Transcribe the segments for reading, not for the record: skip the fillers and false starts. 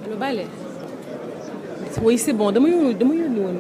allo Bale. Oui c'est bon dama yónni woon.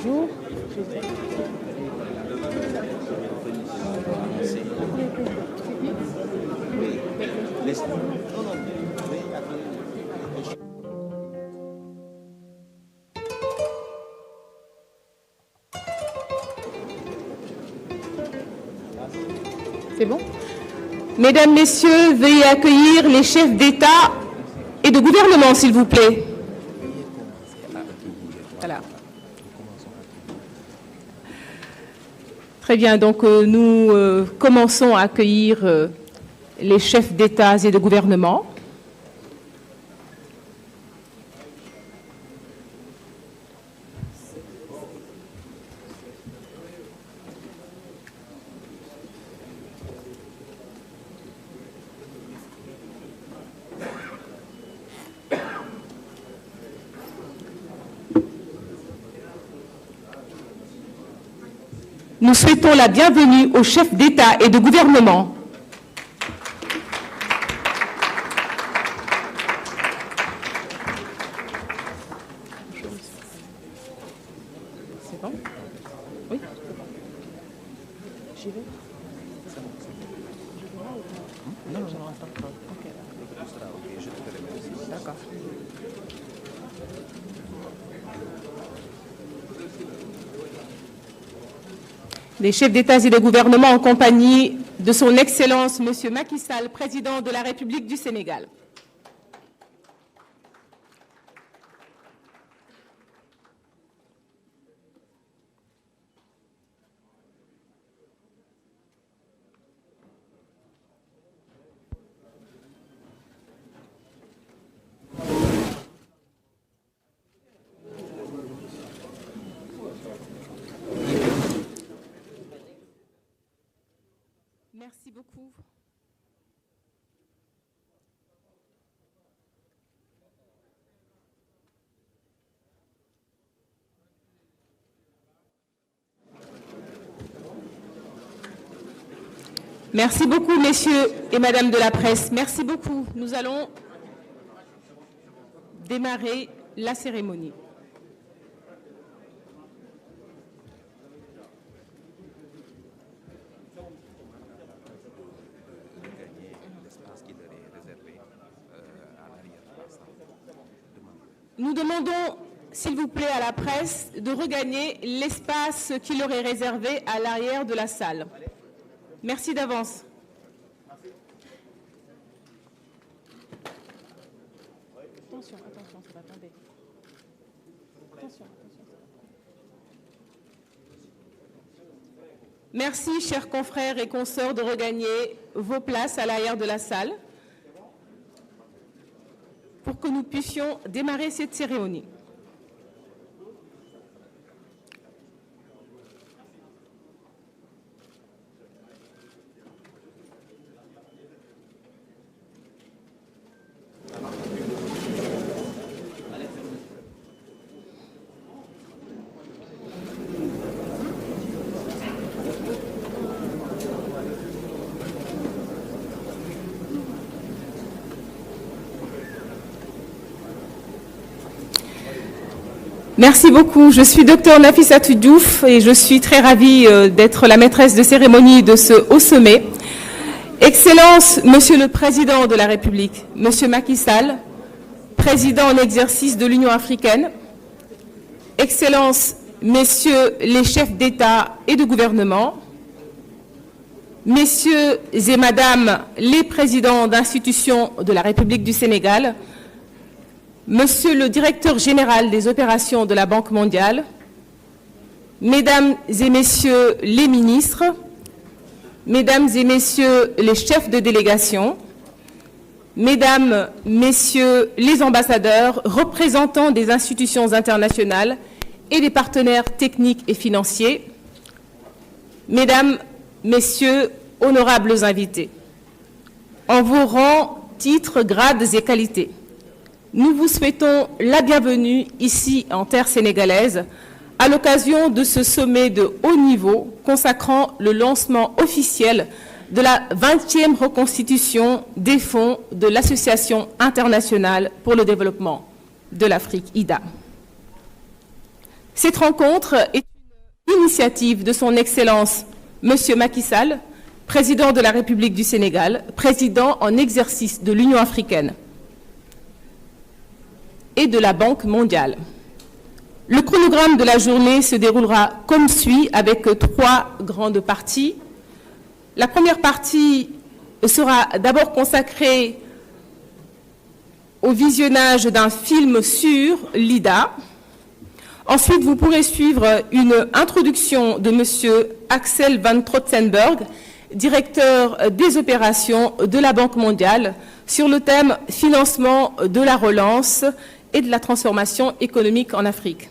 Bonjour. C'est bon? Mesdames, Messieurs, veuillez accueillir les chefs d'État et de gouvernement, s'il vous plaît. Voilà. Très bien, donc nous commençons à accueillir les chefs d'État et de gouvernement. Nous souhaitons la bienvenue aux chefs d'État et de gouvernement. C'est bon? Oui? J'y vais? Non, attends. Ok. D'accord. Les chefs d'État et de gouvernement en compagnie de son Excellence Monsieur Macky Sall, président de la République du Sénégal. Merci beaucoup. Merci beaucoup, messieurs et madame de la presse. Merci beaucoup. Nous allons démarrer la cérémonie. Nous demandons, s'il vous plaît, à la presse de regagner l'espace qui leur est réservé à l'arrière de la salle. Merci d'avance. Attention, attendez. Attention. Merci, chers confrères et consoeurs, de regagner vos places à l'arrière de la salle pour que nous puissions démarrer cette cérémonie. Merci beaucoup. Je suis Dr Nafissatou Diouf et je suis très ravie d'être la maîtresse de cérémonie de ce haut sommet. Excellence, Monsieur le Président de la République, Monsieur Macky Sall, Président en exercice de l'Union africaine, Excellence, Messieurs les chefs d'État et de gouvernement, Messieurs et Madame les présidents d'institutions de la République du Sénégal, Monsieur le directeur général des opérations de la Banque mondiale, Mesdames et Messieurs les ministres, Mesdames et Messieurs les chefs de délégation, Mesdames, Messieurs les ambassadeurs, représentants des institutions internationales et des partenaires techniques et financiers, Mesdames, Messieurs, honorables invités, en vos rangs, titres, grades et qualités, nous vous souhaitons la bienvenue ici en terre sénégalaise à l'occasion de ce sommet de haut niveau consacrant le lancement officiel de la 20e reconstitution des fonds de l'Association internationale pour le développement de l'Afrique, IDA. Cette rencontre est une initiative de son Excellence Monsieur Macky Sall, Président de la République du Sénégal, Président en exercice de l'Union africaine et de la Banque mondiale. Le chronogramme de la journée se déroulera comme suit avec 3 grandes parties. La première partie sera d'abord consacrée au visionnage d'un film sur l'IDA. Ensuite, vous pourrez suivre une introduction de M. Axel van Trotzenberg, directeur des opérations de la Banque mondiale, sur le thème « Financement de la relance et de la transformation économique en Afrique ».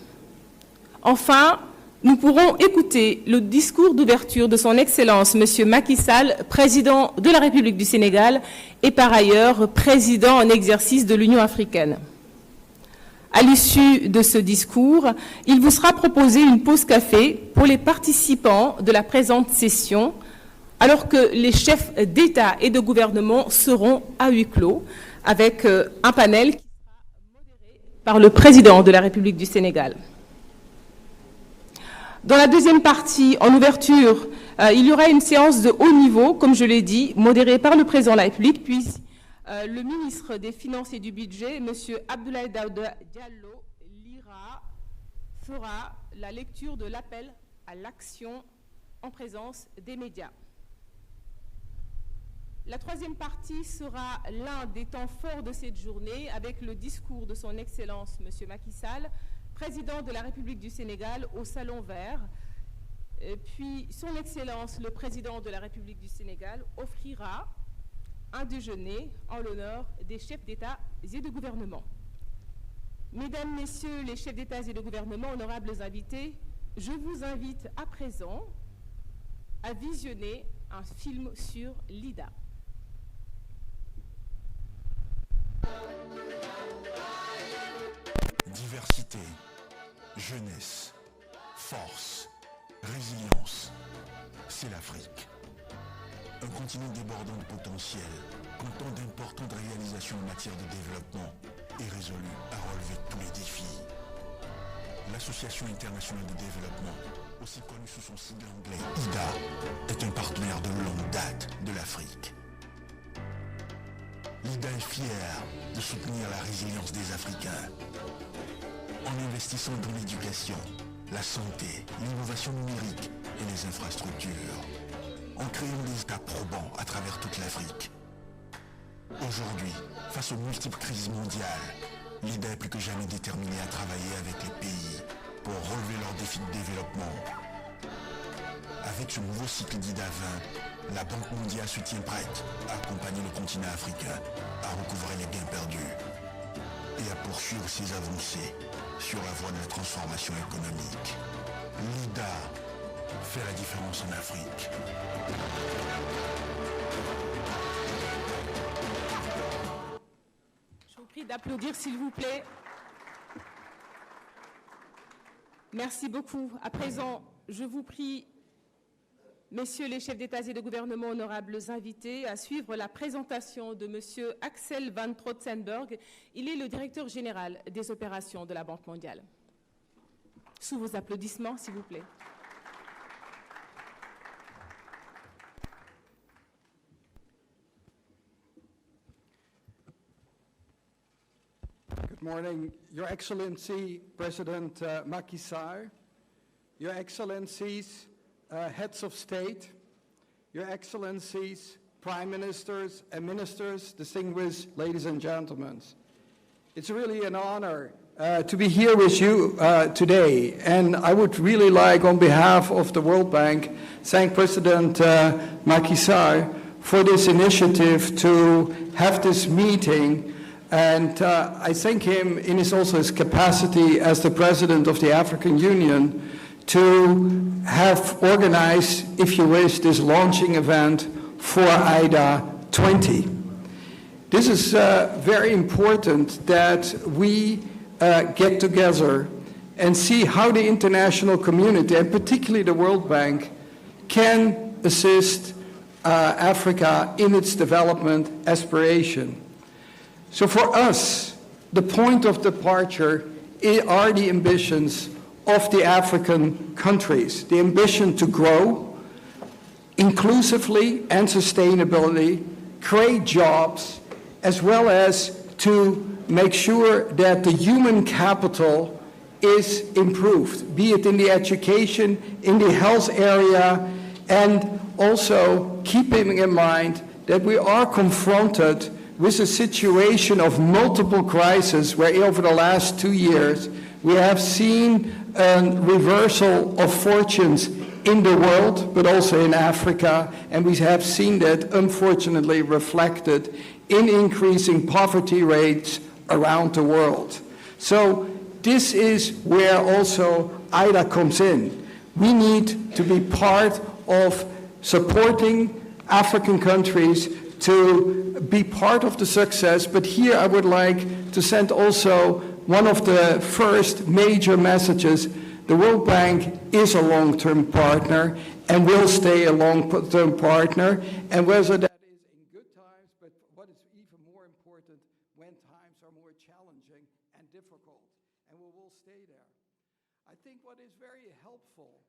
Enfin, nous pourrons écouter le discours d'ouverture de son Excellence M. Macky Sall, Président de la République du Sénégal et par ailleurs Président en exercice de l'Union africaine. À l'issue de ce discours, il vous sera proposé une pause café pour les participants de la présente session, alors que les chefs d'État et de gouvernement seront à huis clos, avec un panel qui sera modéré par le Président de la République du Sénégal. Dans la deuxième partie, en ouverture, il y aura une séance de haut niveau, comme je l'ai dit, modérée par le Président de la République, puis le ministre des Finances et du Budget, M. Abdoulaye Daouda Diallo, fera la lecture de l'appel à l'action en présence des médias. La troisième partie sera l'un des temps forts de cette journée avec le discours de son Excellence M. Macky Sall, Président de la République du Sénégal au Salon Vert. Puis son Excellence le Président de la République du Sénégal offrira un déjeuner en l'honneur des chefs d'État et de gouvernement. Mesdames, Messieurs les chefs d'État et de gouvernement, honorables invités, je vous invite à présent à visionner un film sur l'IDA. Diversité, jeunesse, force, résilience, c'est l'Afrique. Un continent débordant de potentiel, comptant d'importantes réalisations en matière de développement et résolu à relever tous les défis. L'Association internationale de développement, aussi connue sous son sigle anglais IDA, est un partenaire de longue date de l'Afrique. L'IDA est fière de soutenir la résilience des Africains en investissant dans l'éducation, la santé, l'innovation numérique et les infrastructures, en créant des États probants à travers toute l'Afrique. Aujourd'hui, face aux multiples crises mondiales, l'IDA est plus que jamais déterminée à travailler avec les pays pour relever leurs défis de développement. Avec ce nouveau cycle d'IDA 20, la Banque mondiale se tient prête à accompagner le continent africain à recouvrer les gains perdus et à poursuivre ses avancées sur la voie de la transformation économique. L'IDA fait la différence en Afrique. Je vous prie d'applaudir, s'il vous plaît. Merci beaucoup. À présent, je vous prie, Messieurs les chefs d'État et de gouvernement, honorables invités, à suivre la présentation de M. Axel van Trotzenberg. Il est le directeur général des opérations de la Banque mondiale. Sous vos applaudissements, s'il vous plaît. Good morning, Your Excellency, President Macky Sall, Your Excellencies, Heads of State, Your Excellencies, Prime Ministers and Ministers, distinguished ladies and gentlemen. It's really an honor to be here with you today, and I would really like, on behalf of the World Bank, thank President Macky Sall for this initiative to have this meeting. And I thank him in his capacity as the President of the African Union to have organized, if you wish, this launching event for IDA 20. This is very important that we get together and see how the international community, and particularly the World Bank, can assist Africa in its development aspiration. So for us, the point of departure are the ambitions of the African countries, the ambition to grow inclusively and sustainably, create jobs, as well as to make sure that the human capital is improved, be it in the education, in the health area, and also keeping in mind that we are confronted with a situation of multiple crises where over the last 2 years we have seen a reversal of fortunes in the world, but also in Africa, and we have seen that unfortunately reflected in increasing poverty rates around the world. So this is where also IDA comes in. We need to be part of supporting African countries to be part of the success, but here I would like to send also one of the first major messages. The World Bank is a long-term partner and will stay a long-term partner, and whether that is in good times, but what is even more important, when times are more challenging and difficult, and we will stay there. I think what is very helpful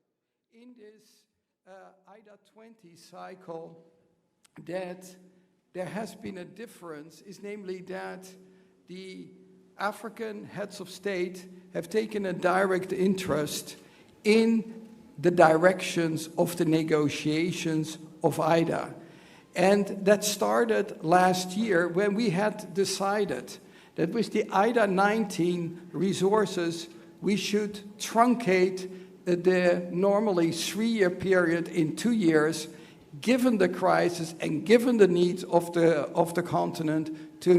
in this IDA 20 cycle that there has been a difference is namely that the African heads of state have taken a direct interest in the directions of the negotiations of IDA. And that started last year when we had decided that with the IDA 19 resources, we should truncate the normally 3-year period in 2 years, given the crisis and given the needs of the continent to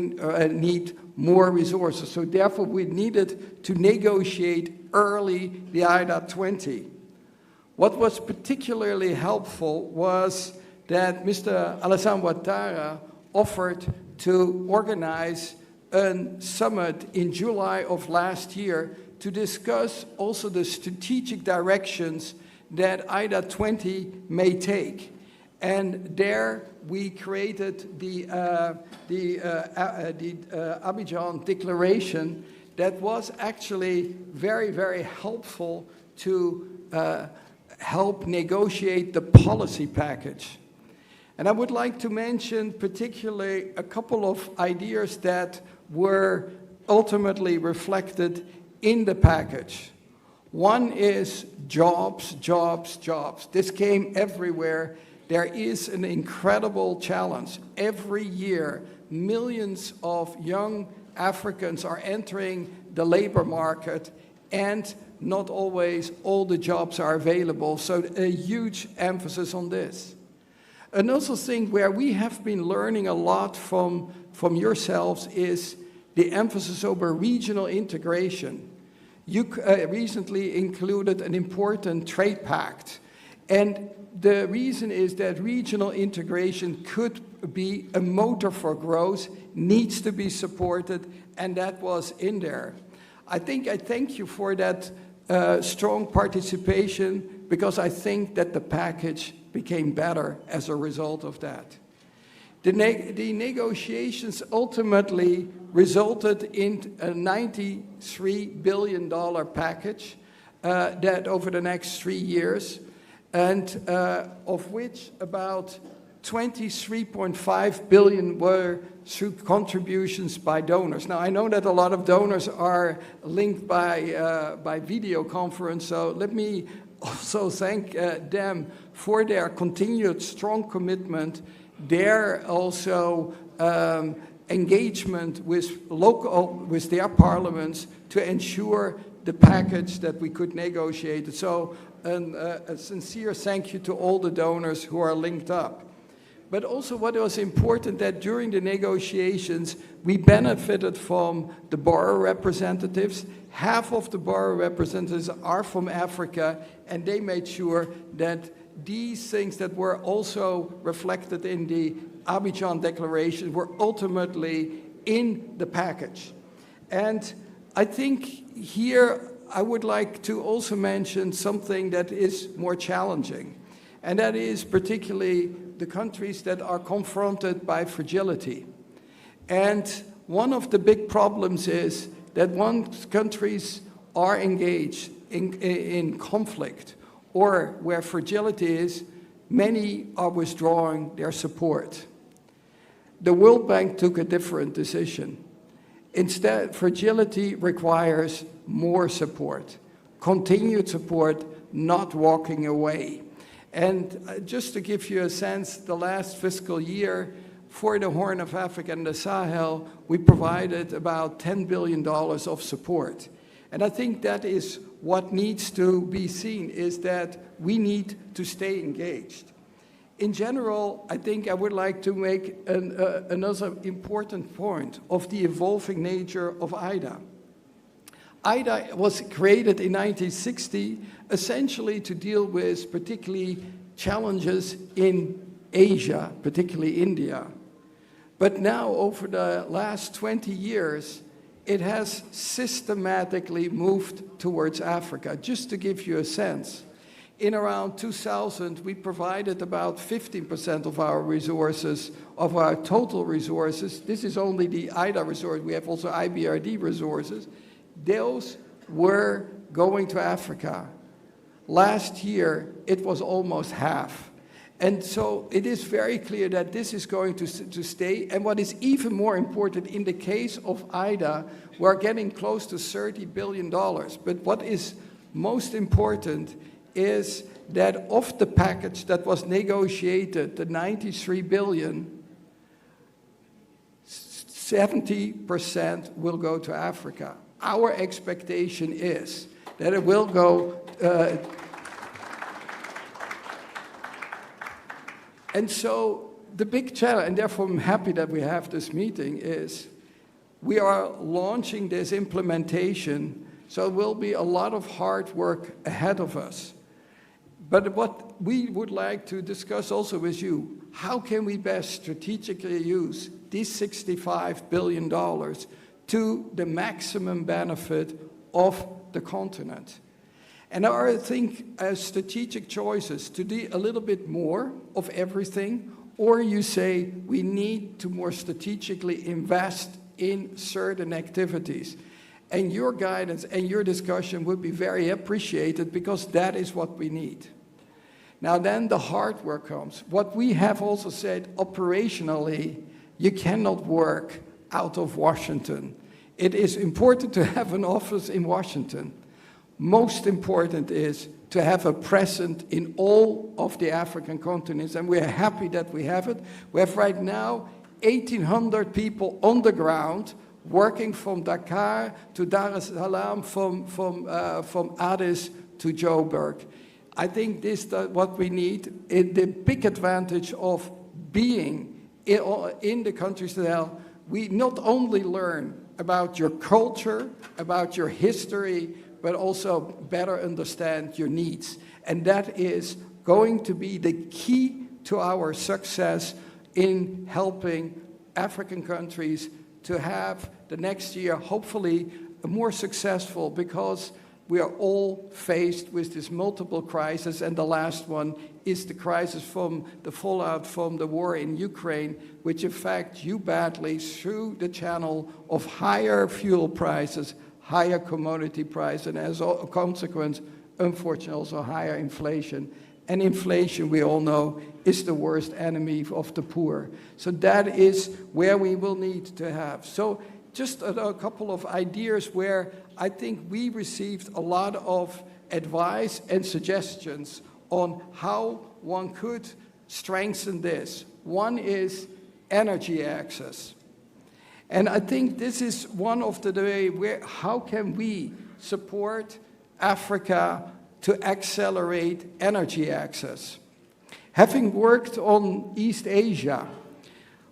need more resources. So therefore we needed to negotiate early the IDA 20. What was particularly helpful was that Mr. Alassane Ouattara offered to organize a summit in July of last year to discuss also the strategic directions that IDA 20 may take. And there we created the Abidjan Declaration that was actually very, very helpful to help negotiate the policy package. And I would like to mention particularly a couple of ideas that were ultimately reflected in the package. One is jobs, jobs, jobs. This came everywhere. There is an incredible challenge. Every year, millions of young Africans are entering the labor market, and not always all the jobs are available. So a huge emphasis on this. Another thing where we have been learning a lot from yourselves is the emphasis over regional integration. You recently included an important trade pact. And the reason is that regional integration could be a motor for growth, needs to be supported, and that was in there. I thank you for that strong participation, because I think that the package became better as a result of that. The negotiations ultimately resulted in a $93 billion package, that over the next 3 years, and of which about 23.5 billion were through contributions by donors. Now, I know that a lot of donors are linked by video conference, so let me also thank them for their continued strong commitment, their also engagement with their parliaments to ensure the package that we could negotiate. So a sincere thank you to all the donors who are linked up. But also what was important that during the negotiations, we benefited from the borrower representatives. Half of the borrower representatives are from Africa, and they made sure that these things that were also reflected in the Abidjan Declaration were ultimately in the package. And I think here I would like to also mention something that is more challenging, and that is particularly the countries that are confronted by fragility. And one of the big problems is that once countries are engaged in conflict or where fragility is, many are withdrawing their support. The World Bank took a different decision. Instead, fragility requires more support, continued support, not walking away. And just to give you a sense, the last fiscal year for the Horn of Africa and the Sahel, we provided about $10 billion of support. And I think that is what needs to be seen, is that we need to stay engaged. In general, I think I would like to make another important point of the evolving nature of IDA. IDA was created in 1960 essentially to deal with particularly challenges in Asia, particularly India. But now, over the last 20 years, it has systematically moved towards Africa. Just to give you a sense, in around 2000, we provided about 15% of our resources, of our total resources. This is only the IDA resource. We have also IBRD resources. Those were going to Africa. Last year, it was almost half. And so it is very clear that this is going to stay. And what is even more important, in the case of IDA, we're getting close to $30 billion. But what is most important is that of the package that was negotiated, the 93 billion, 70% will go to Africa. Our expectation is that it will go, and so the big challenge, and therefore I'm happy that we have this meeting, is we are launching this implementation, so there will be a lot of hard work ahead of us. But what we would like to discuss also with you, how can we best strategically use these $65 billion to the maximum benefit of the continent? And I think as strategic choices to do a little bit more of everything, or you say we need to more strategically invest in certain activities. And your guidance and your discussion would be very appreciated, because that is what we need. Now then the hard work comes. What we have also said, operationally, you cannot work out of Washington. It is important to have an office in Washington. Most important is to have a presence in all of the African continents, and we're happy that we have it. We have right now 1,800 people on the ground working from Dakar to Dar es Salaam, from Addis to Joburg. I think this is what we need. The big advantage of being in the countries that we not only learn about your culture, about your history, but also better understand your needs. And that is going to be the key to our success in helping African countries to have the next year, hopefully, more successful, because we are all faced with this multiple crisis, and the last one is the crisis from the fallout from the war in Ukraine, which affects you badly through the channel of higher fuel prices, higher commodity price, and as a consequence, unfortunately, also higher inflation. And inflation, we all know, is the worst enemy of the poor. So that is where we will need to have. So just a couple of ideas where I think we received a lot of advice and suggestions on how one could strengthen this. One is energy access. And I think this is one of the way where, how can we support Africa to accelerate energy access? Having worked on East Asia,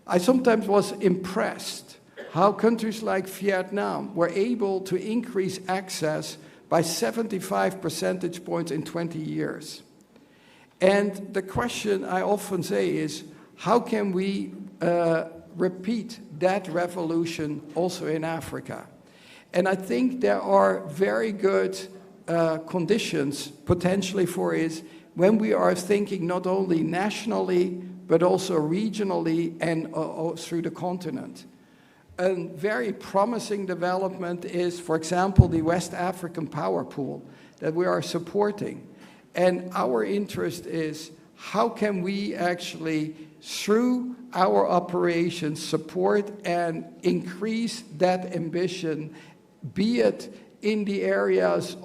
I sometimes was impressed how countries like Vietnam were able to increase access by 75 percentage points in 20 years. And the question I often say is, how can we repeat that revolution also in Africa? And I think there are very good conditions potentially for it when we are thinking not only nationally, but also regionally and through the continent. A very promising development is, for example, the West African Power Pool that we are supporting. And our interest is, how can we actually, through our operations, support and increase that ambition, be it in the areas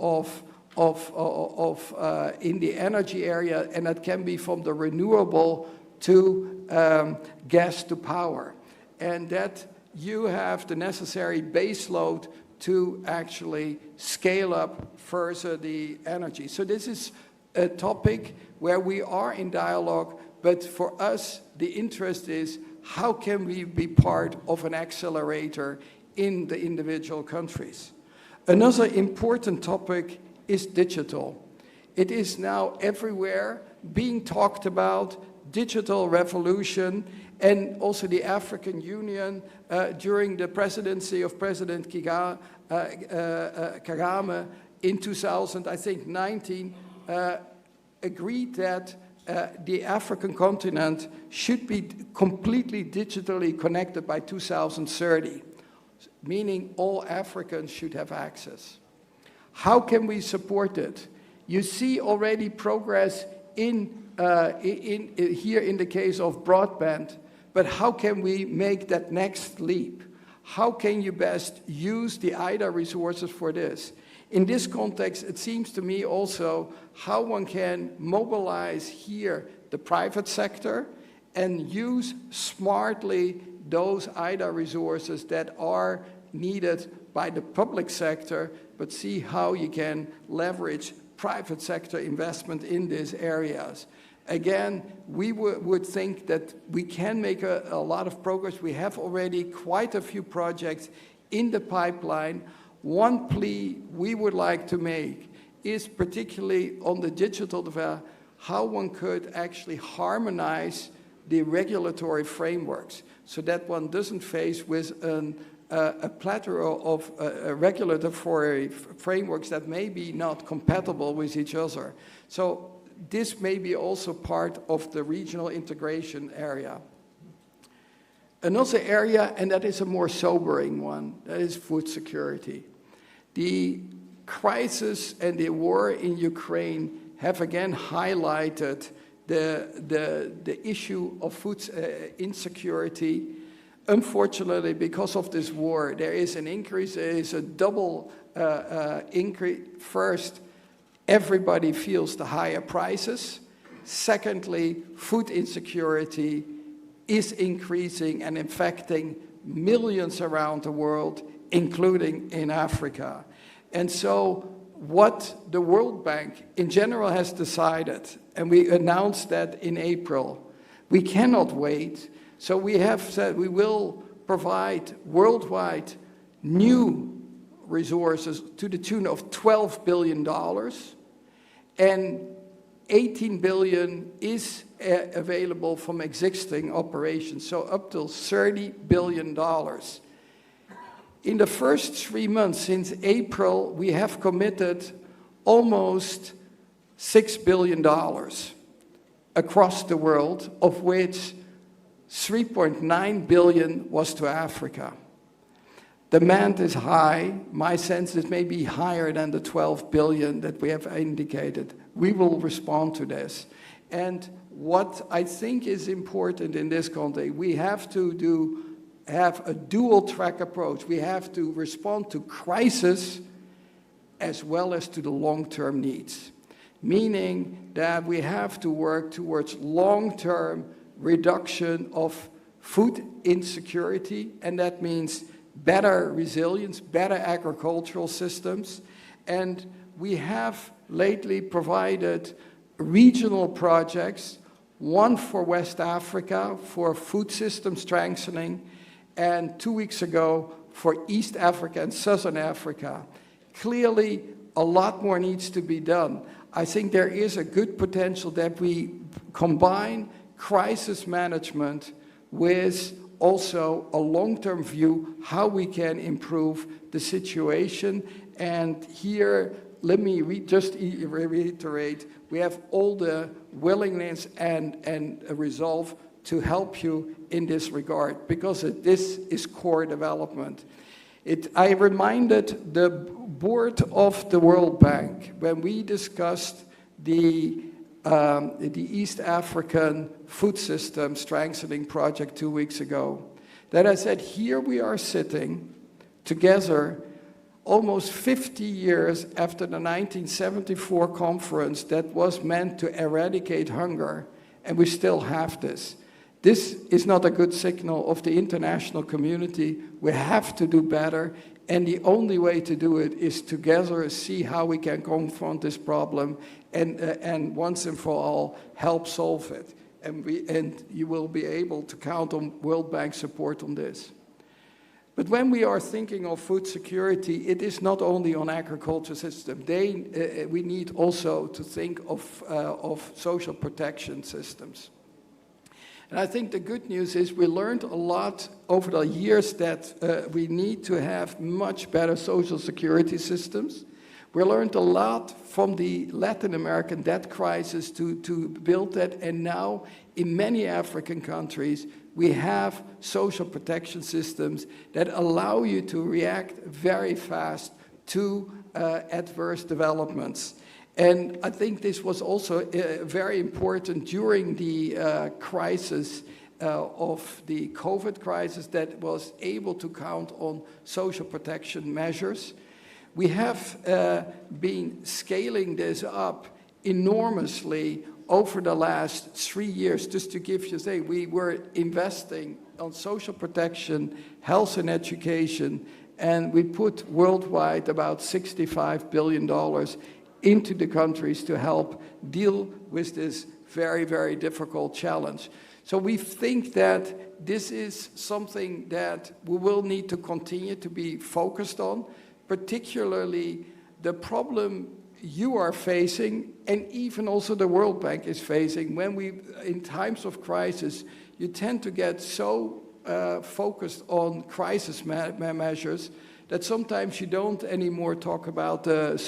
in the energy area, and that can be from the renewable to gas to power. And that you have the necessary base load to actually scale up further the energy. So this is a topic where we are in dialogue, but for us, the interest is, how can we be part of an accelerator in the individual countries? Another important topic is digital. It is now everywhere being talked about, digital revolution, and also the African Union during the presidency of President Kagame in 2019 agreed that the African continent should be completely digitally connected by 2030, meaning all Africans should have access. How can we support it? You see already progress here in the case of broadband, but how can we make that next leap? How can you best use the IDA resources for this? In this context, it seems to me also how one can mobilize here the private sector and use smartly those IDA resources that are needed by the public sector, but see how you can leverage private sector investment in these areas. Again, we would think that we can make a lot of progress. We have already quite a few projects in the pipeline. One plea we would like to make is particularly on the digital development, how one could actually harmonize the regulatory frameworks so that one doesn't face with a plethora of regulatory frameworks that may be not compatible with each other. So this may be also part of the regional integration area. Another area, and that is a more sobering one, that is food security. The crisis and the war in Ukraine have again highlighted the issue of food insecurity. Unfortunately, because of this war, there is an increase, there is a double increase. First, everybody feels the higher prices. Secondly, food insecurity is increasing and infecting millions around the world, including in Africa. And so what the World Bank in general has decided, and we announced that in April, we cannot wait. So we have said we will provide worldwide new resources to the tune of $12 billion, and 18 billion is available from existing operations, so up to $30 billion. In the first 3 months since April, we have committed almost $6 billion across the world, of which 3.9 billion was to Africa. Demand is high. My sense is maybe higher than the 12 billion that we have indicated. We will respond to this. And what I think is important in this context, we have to have a dual track approach. We have to respond to crisis as well as to the long-term needs, meaning that we have to work towards long-term reduction of food insecurity, and that means better resilience, better agricultural systems. And we have lately provided regional projects, one for West Africa for food system strengthening, and 2 weeks ago for East Africa and Southern Africa. Clearly, a lot more needs to be done. I think there is a good potential that we combine crisis management with also a long-term view, how we can improve the situation. And here, let me just reiterate, we have all the willingness and resolve to help you in this regard, because this is core development. I reminded the board of the World Bank when we discussed the East African food system strengthening project 2 weeks ago, that I said, here we are sitting together almost 50 years after the 1974 conference that was meant to eradicate hunger, and we still have this. This is not a good signal of the international community. We have to do better, and the only way to do it is together see how we can confront this problem and once and for all help solve it. And you will be able to count on World Bank support on this. But when we are thinking of food security, it is not only on agriculture system. We need also to think of social protection systems. And I think the good news is we learned a lot over the years that we need to have much better social security systems. We learned a lot from the Latin American debt crisis to build that, and now in many African countries, we have social protection systems that allow you to react very fast to adverse developments. And I think this was also very important during the crisis of the COVID crisis, that was able to count on social protection measures. We have been scaling this up enormously over the last 3 years. Just to give you we were investing on social protection, health and education, and we put worldwide about $65 billion into the countries to help deal with this very, very difficult challenge. So we think that this is something that we will need to continue to be focused on, particularly the problem you are facing, and even also the World Bank is facing. When in times of crisis, you tend to get so focused on crisis measures that sometimes you don't anymore talk about the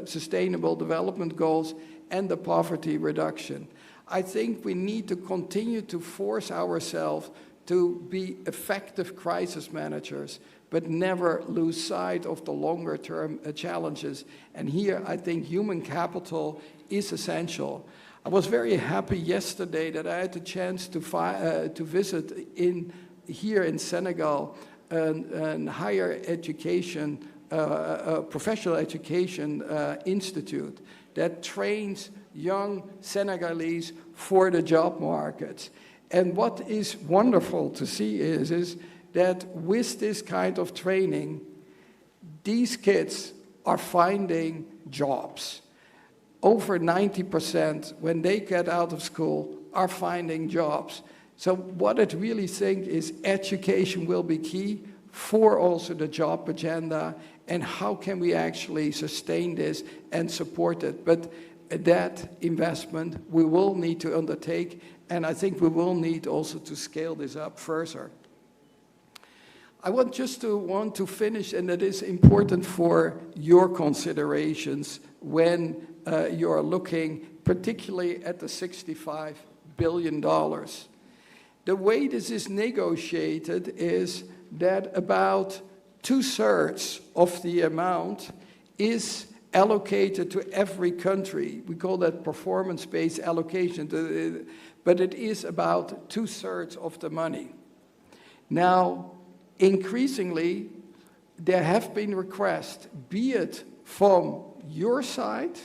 sustainable development goals and the poverty reduction. I think we need to continue to force ourselves to be effective crisis managers, but never lose sight of the longer term challenges. And here I think human capital is essential. I was very happy yesterday that I had the chance to visit here in Senegal an higher education, professional education institute that trains young Senegalese for the job market. And what is wonderful to see is that with this kind of training, these kids are finding jobs. Over 90% when they get out of school are finding jobs. So what I really think is education will be key for also the job agenda, and how can we actually sustain this and support it. But that investment we will need to undertake, and I think we will need also to scale this up further. I want to finish, and it is important for your considerations when you're looking particularly at the $65 billion. The way this is negotiated is that about 2/3 of the amount is allocated to every country. We call that performance-based allocation, but it is about 2/3 of the money. Now, increasingly, there have been requests, be it from your side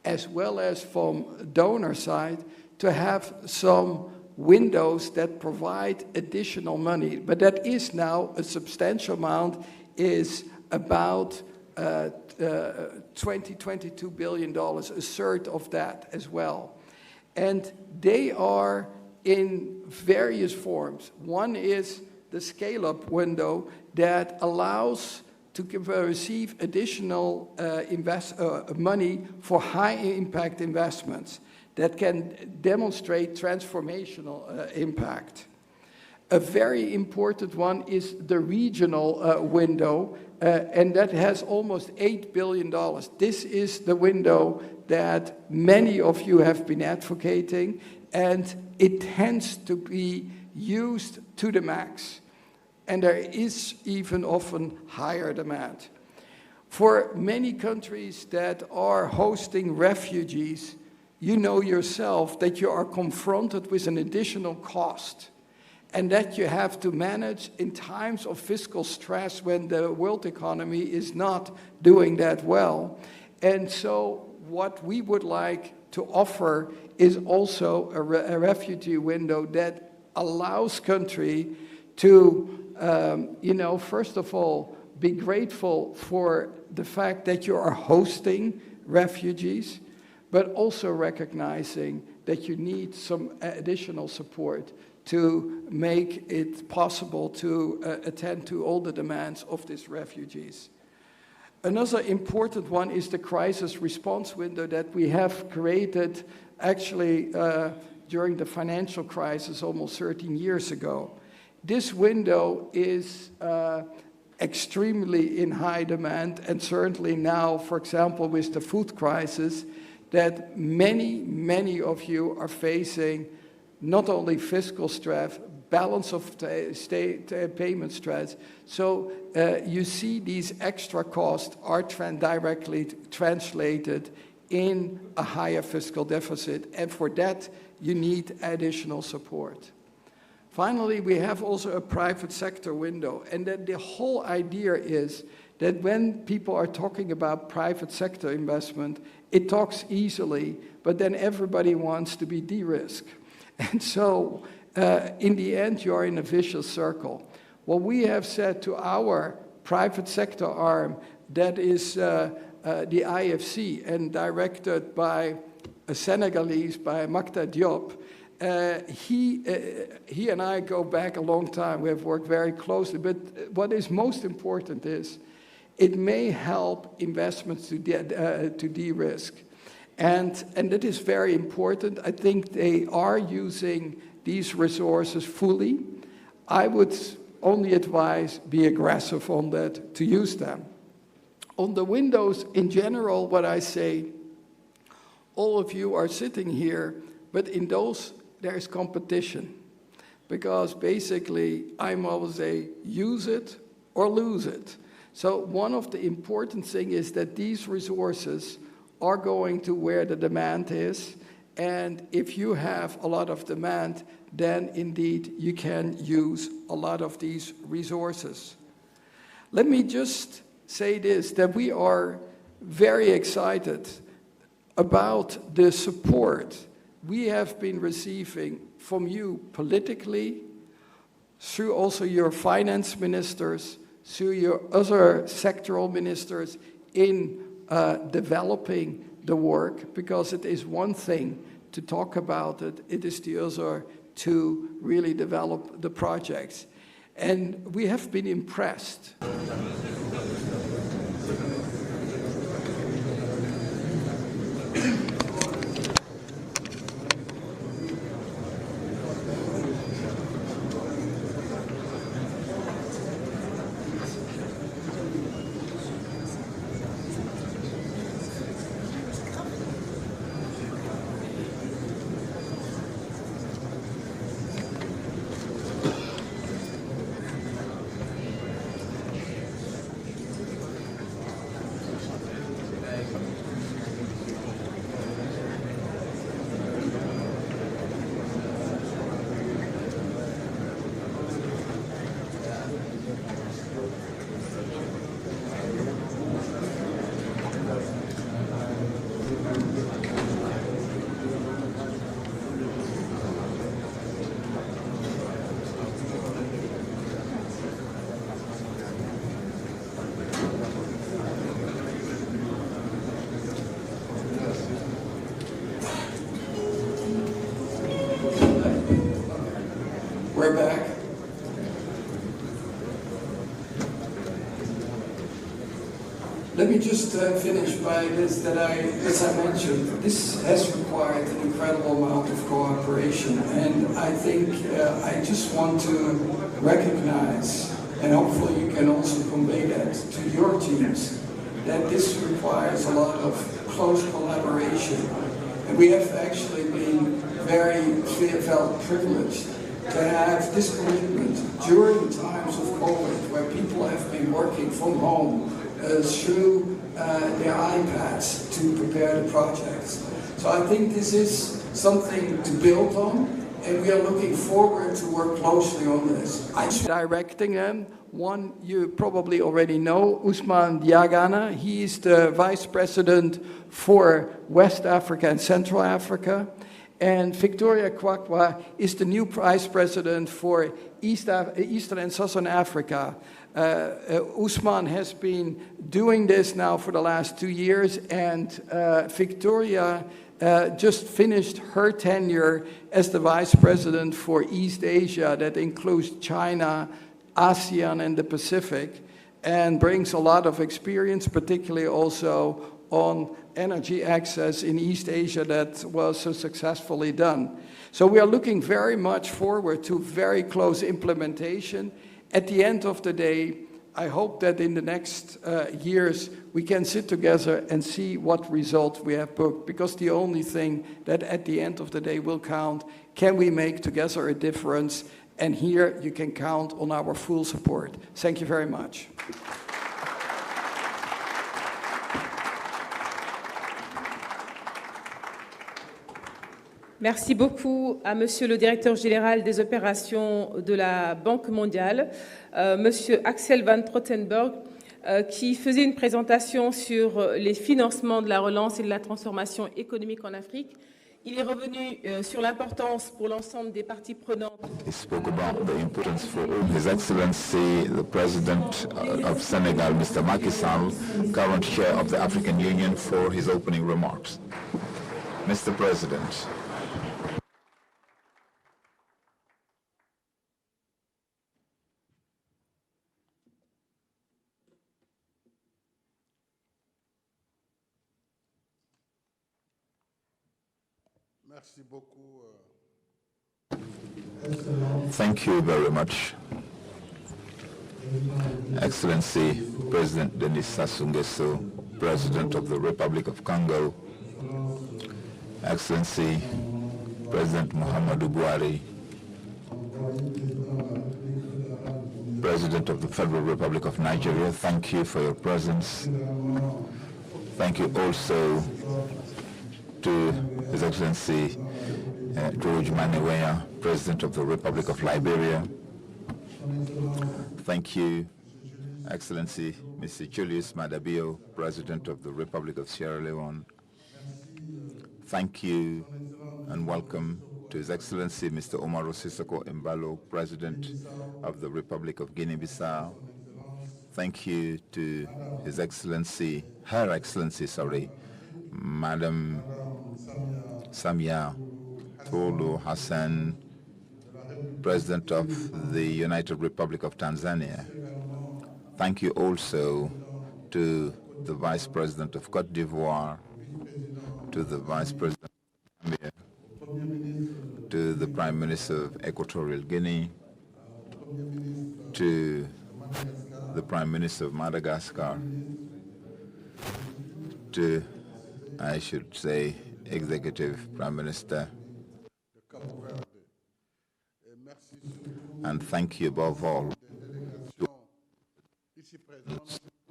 as well as from donor side, to have some windows that provide additional money. But that is now a substantial amount, is about $22 billion, a third of that as well. And they are in various forms. One is the scale-up window that allows to receive additional money for high-impact investments that can demonstrate transformational impact. A very important one is the regional window, and that has almost $8 billion. This is the window that many of you have been advocating, and it tends to be used to the max. And there is even often higher demand. For many countries that are hosting refugees, you know yourself that you are confronted with an additional cost, and that you have to manage in times of fiscal stress when the world economy is not doing that well. And so what we would like to offer is also a refugee window that allows country to, first of all, be grateful for the fact that you are hosting refugees, but also recognizing that you need some additional support to make it possible to attend to all the demands of these refugees. Another important one is the crisis response window that we have created actually during the financial crisis almost 13 years ago. This window is extremely in high demand, and certainly now, for example, with the food crisis, that many of you are facing not only fiscal stress, balance of state payment stress. So you see these extra costs are directly translated in a higher fiscal deficit, and for that you need additional support. Finally, we have also a private sector window, and then the whole idea is that when people are talking about private sector investment, it talks easily, but then everybody wants to be de-risked. And so, in the end, you are in a vicious circle. What we have said to our private sector arm, that is the IFC, and directed by a Senegalese, by Makta Diop, he and I go back a long time. We have worked very closely, but what is most important is it may help investments to de-risk. And that is very important. I think they are using these resources fully. I would only advise be aggressive on that, to use them. On the windows in general, what I say, all of you are sitting here, but in those there is competition. Because basically, I'm always say, use it or lose it. So one of the important things is that these resources are going to where the demand is, and if you have a lot of demand, then indeed you can use a lot of these resources. Let me just say this, that we are very excited about the support we have been receiving from you politically, through also your finance ministers, through your other sectoral ministers in developing the work, because it is one thing to talk about it, it is the other to really develop the projects. And we have been impressed. We're back. Let me just finish by this, that as I mentioned, this has required an incredible amount of cooperation, and I think I just want to recognize, and hopefully you can also convey that to your teams, that this requires a lot of close collaboration. And we have actually been felt privileged to have this commitment during times of COVID, where people have been working from home through their iPads to prepare the projects. So I think this is something to build on, and we are looking forward to work closely on this. I'm directing them. One you probably already know, Ousmane Diagana. He is the Vice President for West Africa and Central Africa. And Victoria Kwakwa is the new Vice President for Eastern and Southern Africa. Ousmane has been doing this now for the last 2 years, and Victoria just finished her tenure as the Vice President for East Asia, that includes China, ASEAN, and the Pacific, and brings a lot of experience, particularly also on energy access in East Asia that was so successfully done. So we are looking very much forward to very close implementation. At the end of the day, I hope that in the next years we can sit together and see what result we have booked, because the only thing that at the end of the day will count, can we make together a difference? And here you can count on our full support. Thank you very much. Merci beaucoup à Monsieur le Directeur Général des Opérations de la Banque mondiale, Monsieur Axel van Trottenberg, qui faisait une présentation sur les financements de la relance et de la transformation économique en Afrique. Il est revenu sur l'importance pour l'ensemble des parties prenantes. He spoke about the importance for His Excellency, the President of Senegal, Mr. Macky Sall, current Chair of the African Union, for his opening remarks. Mr. President. Thank you very much. Excellency President Denis Sassou Nguesso, President of the Republic of Congo, Excellency President Muhammadu Buhari, President of the Federal Republic of Nigeria, thank you for your presence. Thank you also to His Excellency George Maniweya, President of the Republic of Liberia. Thank you, Excellency Mr. Julius Madabio, President of the Republic of Sierra Leone. Thank you and welcome to His Excellency Mr. Omaro Sissoko Embalo, President of the Republic of Guinea-Bissau. Thank you to His Excellency, Her Excellency, Madam Samia Tolu Hassan, President of the United Republic of Tanzania. Thank you also to the Vice President of Cote d'Ivoire, to the Vice President of Zambia, to the Prime Minister of Equatorial Guinea, to the Prime Minister of Madagascar, to, I should say, Executive Prime Minister, and thank you above all to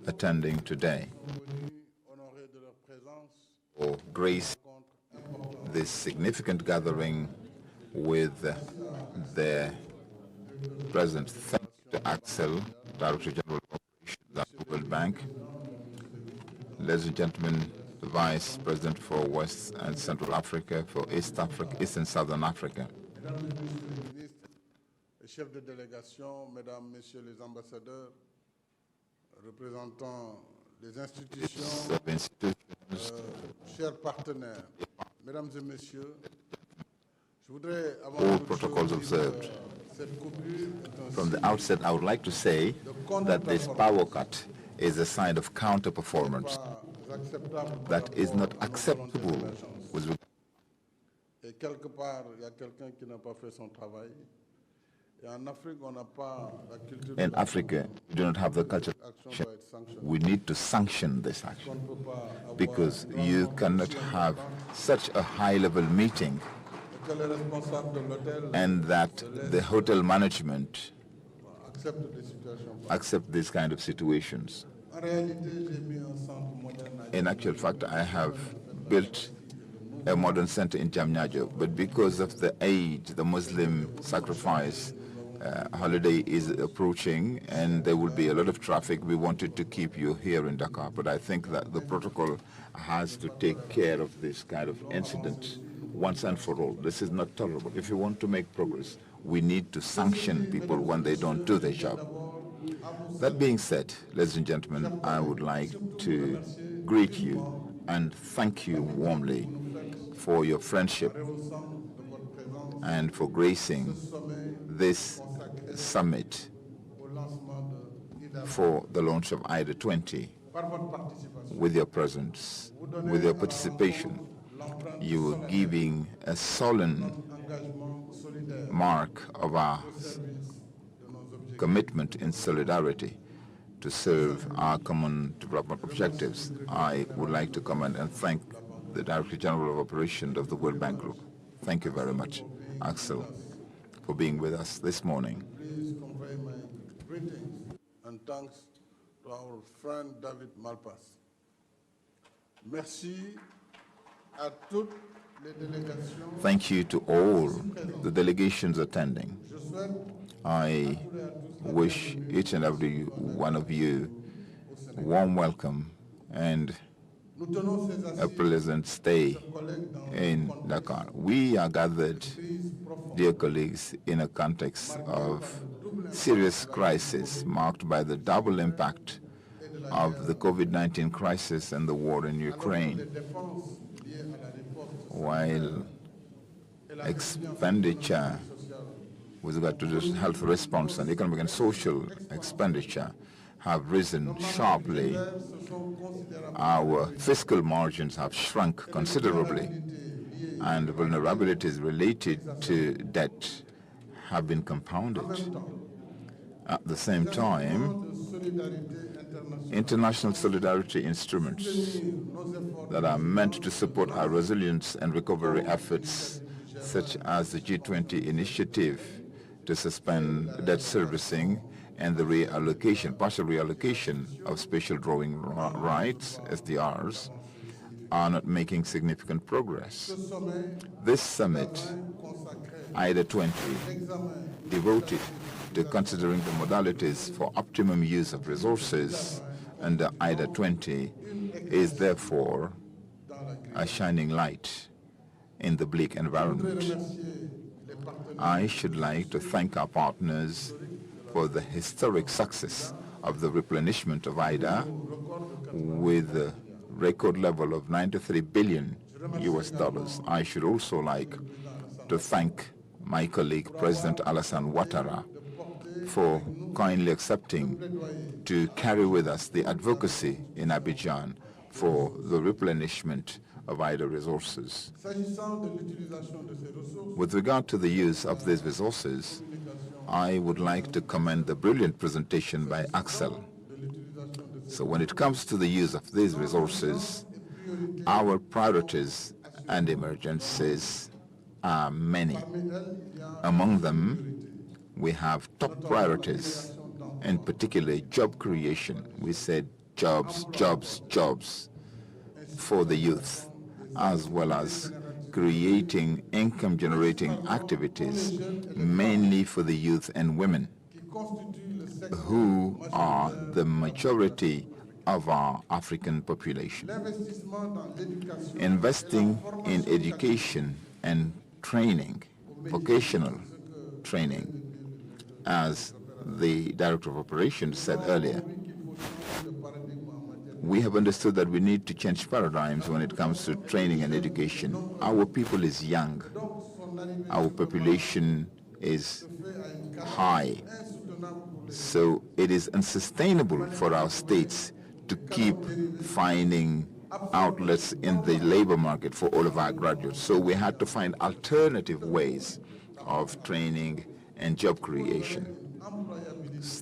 attending today for grace this significant gathering with the President. Thank you to Axel, Director General of Operations at the World Bank. Ladies and gentlemen, the Vice President for West and Central Africa, for East and Southern Africa. Chefs de délégation, mesdames, messieurs les ambassadeurs, représentants des institutions, chers partenaires, mesdames et messieurs, je voudrais avant toute chose From the outset, I would like to say that this power cut is a sign of counter-performance that is not acceptable with Et quelque part, il y a quelqu'un qui n'a pas fait son travail. Et en Afrique, on n'a pas la culture. In Africa, we do not have the culture. L'action doit être sanctionnée. We need to sanction this On action ne peut pas avoir because you cannot have such a high-level meeting que les responsables de l'hôtel and that the hotel management acceptent des situations. accept these kind of situations. En réalité, j'ai mis un centre moderne à In actual fact, I have built a modern center in Jamnajo, but because of the Eid, the Muslim sacrifice holiday is approaching and there will be a lot of traffic, we wanted to keep you here in Dakar. But I think that the protocol has to take care of this kind of incident once and for all. This is not tolerable. If you want to make progress, we need to sanction people when they don't do their job. That being said, ladies and gentlemen, I would like to greet you and thank you warmly for your friendship and for gracing this summit for the launch of IDA 20. With your presence, with your participation, you are giving a solemn mark of our commitment in solidarity to serve our common development objectives. I would like to commend and thank the Director General of Operations of the World Bank Group. Thank you very much, Axel, for being with us this morning. Please convey my greetings and thanks to our friend David Malpass. Merci à toutes les délégations. Thank you to all the delegations attending. Je souhaite I wish each and every one of you a warm welcome and nous tenons ces a assises pleasant stay collègues dans in Dakar. We are gathered, dear colleagues, in a context of serious crisis marked by the double impact of the COVID-19 crisis and the war in Ukraine, dépenses liées à la riposte while expenditure with regard to the health response and economic and social expenditure have risen sharply. se sont considérables. Our fiscal margins have shrunk considerably, and vulnerabilities related to debt have been compounded. At the same time, international solidarity instruments that are meant to support our resilience and recovery efforts, such as the G20 initiative to suspend debt servicing and the reallocation, partial reallocation of special drawing rights, SDRs, are not making significant progress. This summit, IDA 20, devoted to considering the modalities for optimum use of resources under IDA 20, is therefore a shining light in the bleak environment. I should like to thank our partners for the historic success of the replenishment of IDA with a record level of $93 billion. I should also like to thank my colleague, President Alassane Ouattara, for kindly accepting to carry with us the advocacy in Abidjan for the replenishment of IDA resources. With regard to the use of these resources, I would like to commend the brilliant presentation by Axel. So when it comes to the use of these resources, our priorities and emergencies are many. Among them, we have top priorities, and particularly job creation. We said jobs, jobs, jobs for the youth, as well as creating income-generating activities, mainly for the youth and women, who are the majority of our African population. Investing in education and training, vocational training, as the Director of Operations said earlier, we have understood that we need to change paradigms when it comes to training and education. Our people is young. Our population is high. So it is unsustainable for our states to keep finding outlets in the labor market for all of our graduates. So we had to find alternative ways of training and job creation.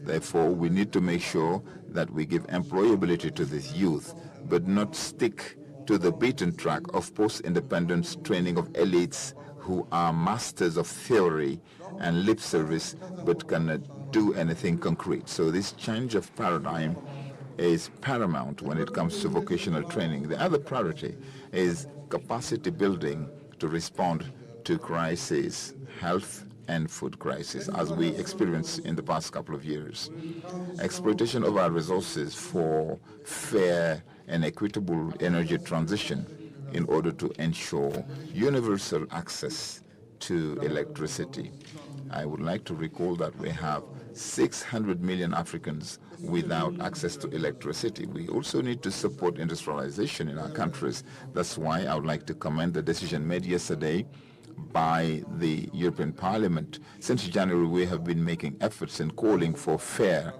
Therefore, we need to make sure that we give employability to this youth, but not stick to the beaten track of post-independence training of elites who are masters of theory and lip service, but cannot do anything concrete. So this change of paradigm is paramount when it comes to vocational training. The other priority is capacity building to respond to crises, health and food crisis, as we experienced in the past couple of years. Exploitation of our resources for fair and equitable energy transition in order to ensure universal access to electricity. I would like to recall that we have 600 million Africans without access to electricity. We also need to support industrialization in our countries. That's why I would like to commend the decision made yesterday by the European Parliament. Since January, we have been making efforts in calling for fair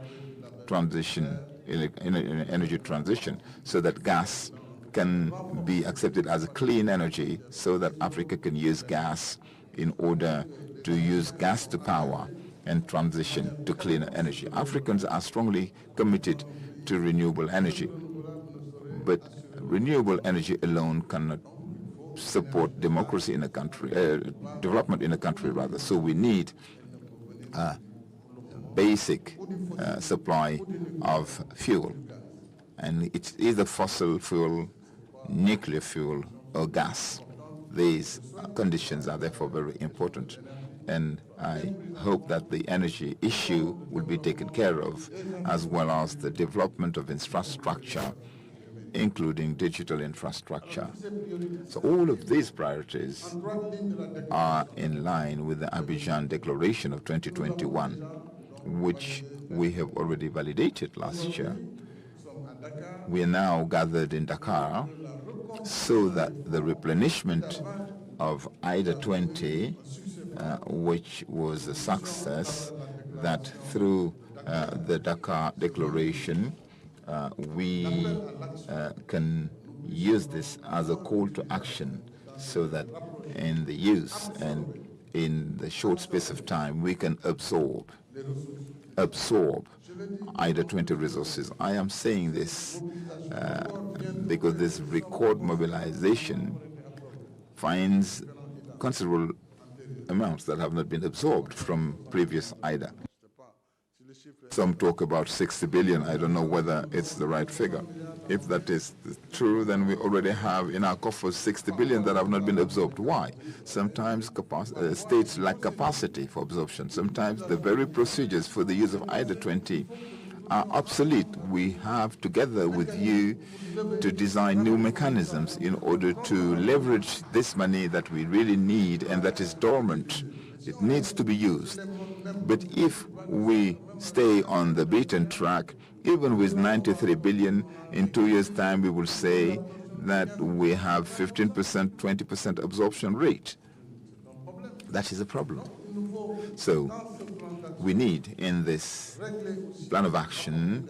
transition, energy transition, so that gas can be accepted as a clean energy, so that Africa can use gas in order to use gas to power and transition to cleaner energy. Africans are strongly committed to renewable energy, but renewable energy alone cannot support democracy in a country, development in a country rather. So we need a basic supply of fuel, and it's either fossil fuel, nuclear fuel, or gas. These conditions are therefore very important, and I hope that the energy issue will be taken care of, as well as the development of infrastructure, including digital infrastructure. So all of these priorities are in line with the Abidjan Declaration of 2021, which we have already validated last year. We are now gathered in Dakar so that the replenishment of IDA 20, which was a success, that through the Dakar Declaration, we can use this as a call to action, so that in the use and in the short space of time we can absorb IDA 20 resources. I am saying this because this record mobilization finds considerable amounts that have not been absorbed from previous IDA. Some talk about 60 billion. I don't know whether it's the right figure. If that is true, then we already have in our coffers 60 billion that have not been absorbed. Why? Sometimes states lack capacity for absorption. Sometimes the very procedures for the use of IDA 20 are obsolete. We have, together with you, to design new mechanisms in order to leverage this money that we really need and that is dormant. It needs to be used. But if we stay on the beaten track, even with 93 billion, in 2 years' time we will say that we have 15%, 20% absorption rate. That is a problem. So we need, in this plan of action,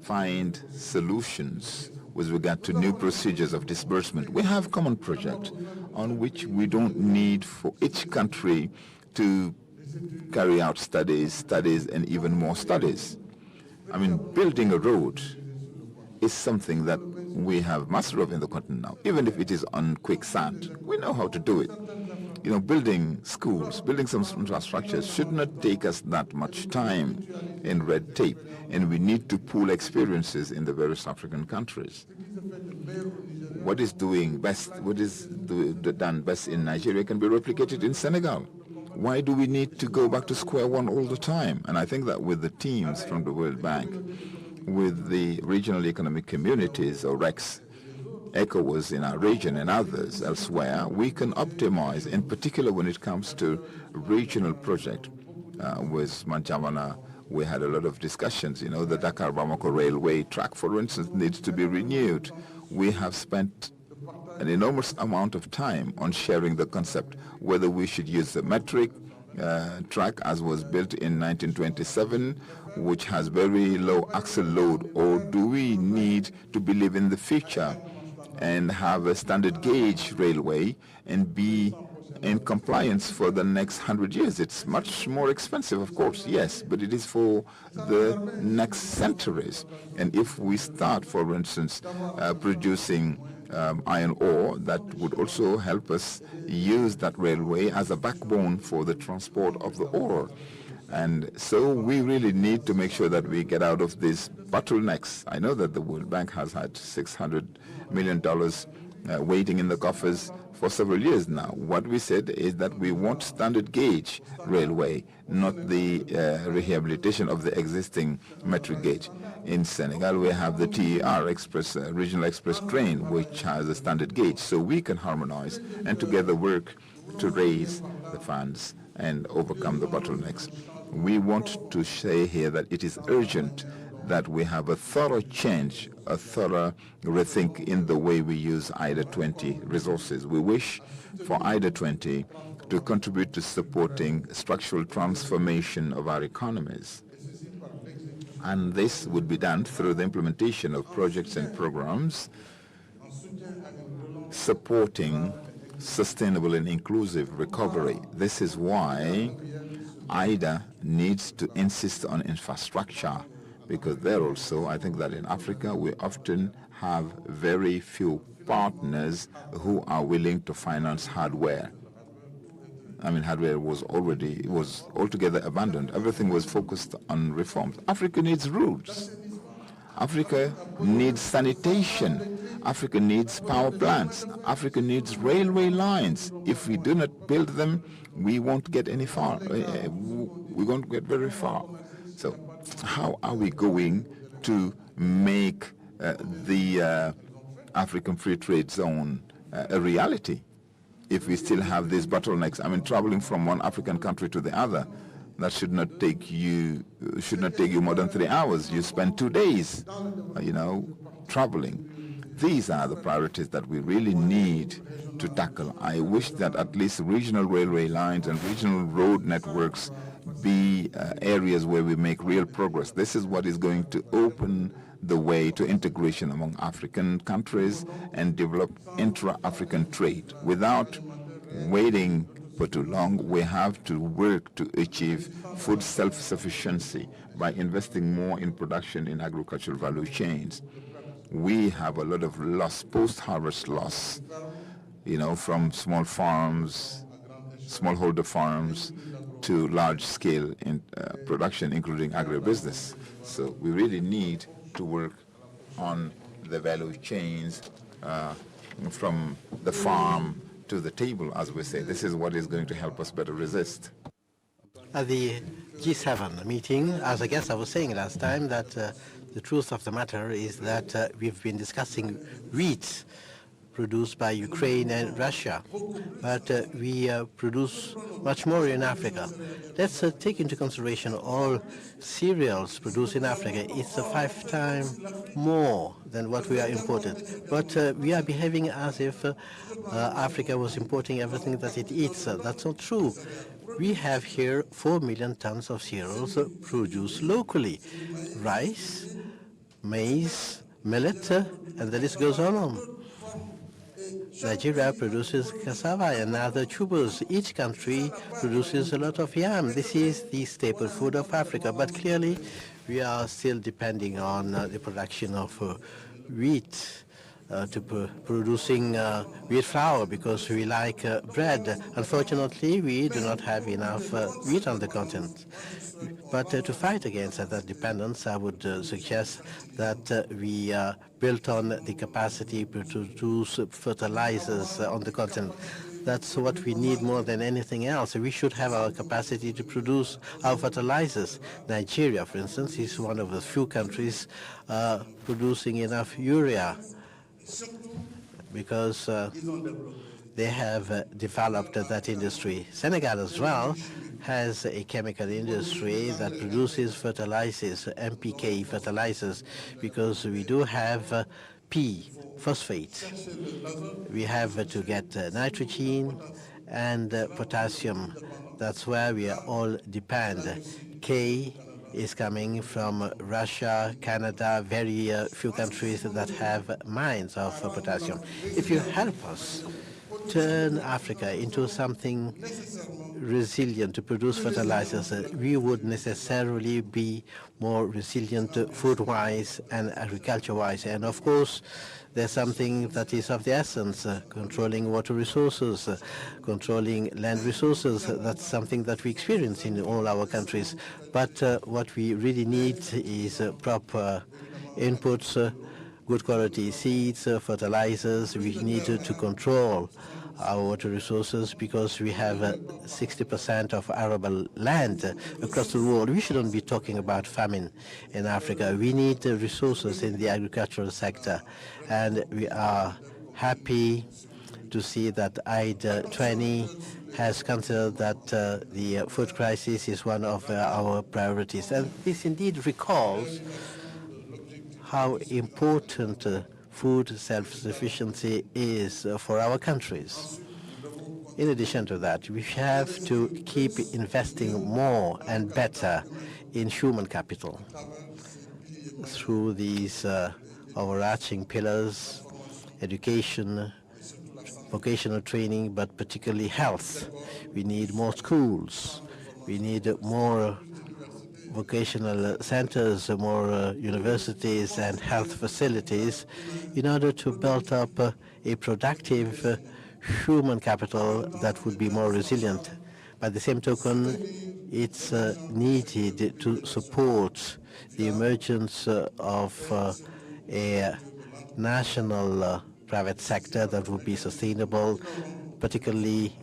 find solutions with regard to new procedures of disbursement. We have common project on which we don't need for each country to carry out studies, and even more studies. I mean, building a road is something that we have mastery of in the continent now, even if it is on quicksand. We know how to do it. You know, building schools, building some infrastructures should not take us that much time in red tape, and we need to pool experiences in the various African countries. What is doing best, what is done best in Nigeria can be replicated in Senegal. Why do we need to go back to square one all the time? And I think that with the teams from the World Bank, with the regional economic communities, or REX, ECOWAS in our region and others elsewhere, we can optimize, in particular when it comes to regional project. With Manjamana, we had a lot of discussions. You know, the Dakar-Bamako railway track, for instance, needs to be renewed. We have spent an enormous amount of time on sharing the concept, whether we should use the metric, track as was built in 1927, which has very low axle load, or do we need to believe in the future and have a standard gauge railway and be in compliance for the next 100 years? It's much more expensive, of course, yes, but it is for the next centuries. And if we start, for instance, producing iron ore, that would also help us use that railway as a backbone for the transport of the ore. And so we really need to make sure that we get out of these bottlenecks. I know that the World Bank has had $600 million waiting in the coffers for several years now. What we said is that we want standard gauge railway, not the rehabilitation of the existing metric gauge. In Senegal, we have the TER Express, Regional Express train, which has a standard gauge. So we can harmonize and together work to raise the funds and overcome the bottlenecks. We want to say here that it is urgent that we have a thorough change, a thorough rethink in the way we use IDA 20 resources. We wish for IDA 20 to contribute to supporting structural transformation of our economies. And this would be done through the implementation of projects and programs supporting sustainable and inclusive recovery. This is why IDA needs to insist on infrastructure, because there also, I think that in Africa, we often have very few partners who are willing to finance hardware. I mean, hardware was altogether abandoned. Everything was focused on reforms. Africa needs roads. Africa needs sanitation. Africa needs power plants. Africa needs railway lines. If we do not build them, we won't get any far. We won't get very far. So how are we going to make the African Free Trade Zone a reality if we still have these bottlenecks? I mean, traveling from one African country to the other, that should not take you more than 3 hours. You spend 2 days, traveling. These are the priorities that we really need to tackle. I wish that at least regional railway lines and regional road networks be areas where we make real progress. This is what is going to open the way to integration among African countries and develop intra-African trade. Without waiting for too long, we have to work to achieve food self-sufficiency by investing more in production in agricultural value chains. We have a lot of loss, post-harvest loss, from small farms, smallholder farms, to large-scale production, including agribusiness. So we really need to work on the value chains from the farm to the table, as we say. This is what is going to help us better resist. At the G7 meeting, as I guess I was saying last time, that the truth of the matter is that we've been discussing wheat produced by Ukraine and Russia, but we produce much more in Africa. Let's take into consideration all cereals produced in Africa. It's 5 times more than what we are imported. But we are behaving as if Africa was importing everything that it eats. That's not true. We have here 4 million tons of cereals produced locally. Rice, maize, millet, and the list goes on. Nigeria produces cassava and other tubers. Each country produces a lot of yam. This is the staple food of Africa. But clearly, we are still depending on the production of wheat, producing wheat flour, because we like bread. Unfortunately, we do not have enough wheat on the continent. But to fight against that dependence, I would suggest that we build on the capacity to produce fertilizers on the continent. That's what we need more than anything else. We should have our capacity to produce our fertilizers. Nigeria, for instance, is one of the few countries producing enough urea, because they have developed that industry. Senegal as well has a chemical industry that produces fertilizers, NPK fertilizers, because we do have P, phosphate. We have to get nitrogen and potassium. That's where we all depend. K is coming from Russia, Canada, very few countries that have mines of potassium. If you help us turn Africa into something resilient to produce fertilizers, we would necessarily be more resilient food-wise and agriculture-wise. And of course, there's something that is of the essence, controlling water resources, controlling land resources. That's something that we experience in all our countries. But what we really need is proper inputs, good quality seeds, fertilizers. We need to control our water resources because we have 60% of arable land across the world. We shouldn't be talking about famine in Africa. We need resources in the agricultural sector, and we are happy to see that IDE 20 has considered that the food crisis is one of our priorities. And this indeed recalls how important food self-sufficiency is for our countries. In addition to that, we have to keep investing more and better in human capital through these overarching pillars: education, vocational training, but particularly health. We need more schools. We need more vocational centers, more universities and health facilities in order to build up a productive human capital that would be more resilient. By the same token, it's needed to support the emergence of a national private sector that would be sustainable, particularly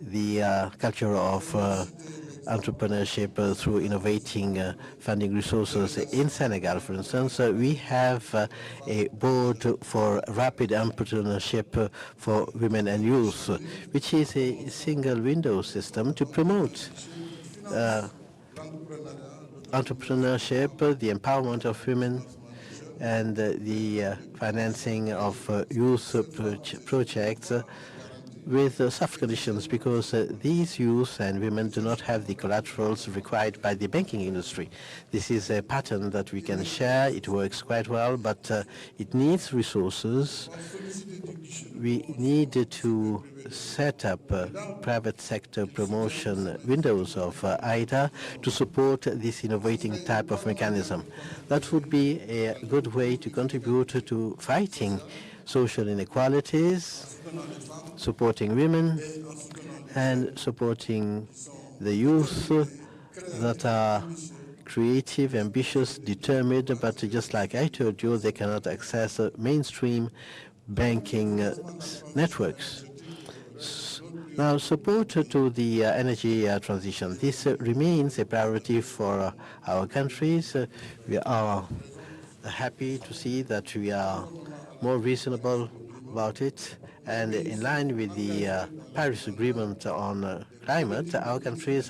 the culture of entrepreneurship through innovating funding resources. In Senegal, for instance, we have a board for rapid entrepreneurship for women and youth, which is a single window system to promote entrepreneurship, the empowerment of women, and the financing of youth projects with soft conditions, because these youth and women do not have the collaterals required by the banking industry. This is a pattern that we can share. It works quite well, but it needs resources. We need to set up private sector promotion windows of IDA to support this innovating type of mechanism. That would be a good way to contribute to fighting social inequalities, supporting women, and supporting the youth that are creative, ambitious, determined, but just like I told you, they cannot access mainstream banking networks. Now, support to the energy transition. This remains a priority for our countries. We are happy to see that we are more reasonable about it, and in line with the Paris Agreement on climate, our countries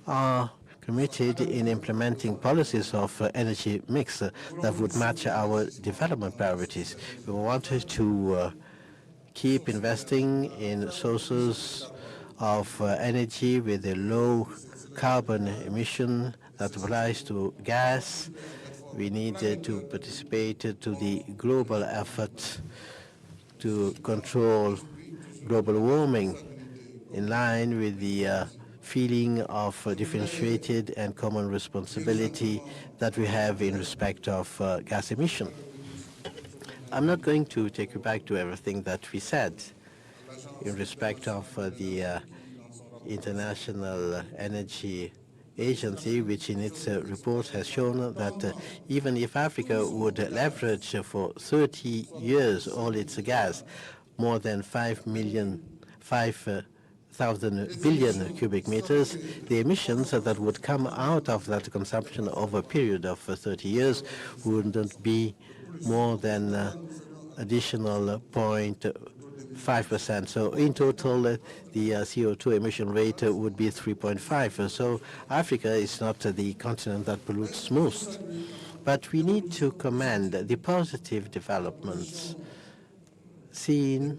are committed in implementing policies of energy mix that would match our development priorities. We wanted to keep investing in sources of energy with a low carbon emission that applies to gas. We need to participate to the global effort to control global warming in line with the feeling of differentiated and common responsibility that we have in respect of gas emission. I'm not going to take you back to everything that we said in respect of the International Energy Agency, which in its report has shown that even if Africa would leverage for 30 years all its gas, more than 5,000 billion cubic meters, the emissions that would come out of that consumption over a period of 30 years wouldn't be more than additional 0.5%. So in total, the CO2 emission rate would be 3.5. So Africa is not the continent that pollutes most. But we need to commend the positive developments seen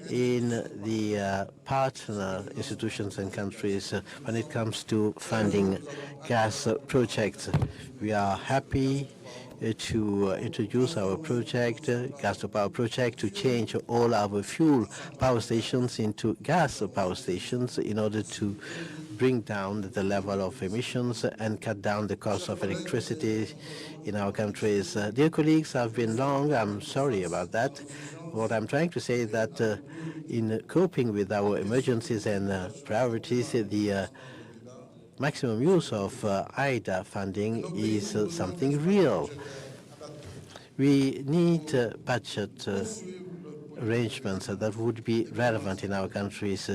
in the partner institutions and countries when it comes to funding gas projects. We are happy to introduce our project, gas to power project, to change all our fuel power stations into gas power stations in order to bring down the level of emissions and cut down the cost of electricity in our countries. Dear colleagues, I've been long. I'm sorry about that. What I'm trying to say is that in coping with our emergencies and priorities, the maximum use of IDA funding is something real. We need budget arrangements that would be relevant in our countries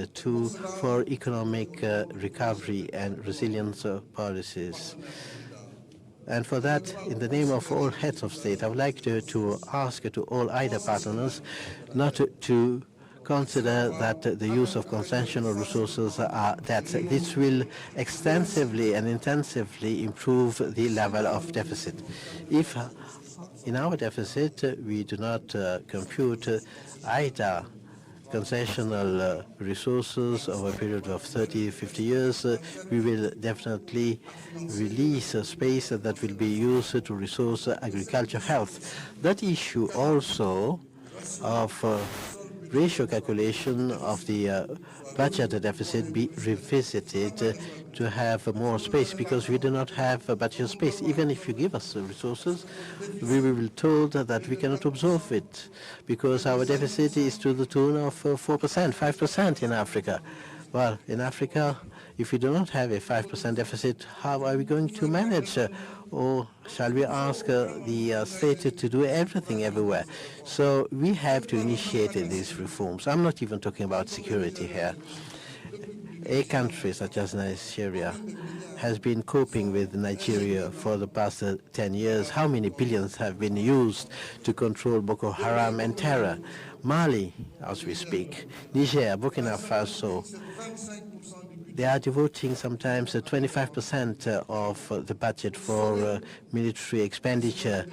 for economic recovery and resilience policies. And for that, in the name of all heads of state, I would like to ask to all IDA partners not to consider that the use of conventional resources that this will extensively and intensively improve the level of deficit. If in our deficit we do not compute IDA concessional resources over a period of 30, 50 years, we will definitely release a space that will be used to resource agriculture health. That issue also of ratio calculation of the budget deficit be revisited to have more space, because we do not have budget space. Even if you give us resources, we will be told that we cannot absorb it, because our deficit is to the tune of 4%, 5% in Africa. Well, in Africa, if we do not have a 5% deficit, how are we going to manage? Or shall we ask the state to do everything everywhere? So we have to initiate these reforms. I'm not even talking about security here. A country such as Nigeria has been coping with Nigeria for the past 10 years. How many billions have been used to control Boko Haram and terror? Mali, as we speak, Niger, Burkina Faso, they are devoting sometimes 25% of the budget for military expenditure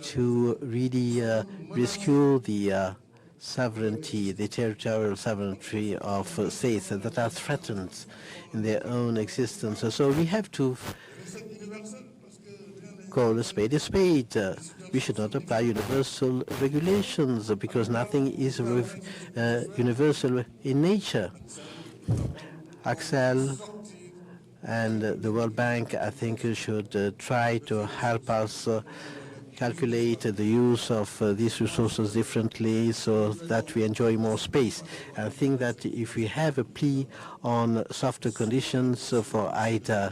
to really rescue the sovereignty, the territorial sovereignty of states that are threatened in their own existence. So we have to call a spade a spade. We should not apply universal regulations, because nothing is universal in nature. Axel and the World Bank, I think, should try to help us calculate the use of these resources differently so that we enjoy more space. I think that if we have a plea on softer conditions for IDA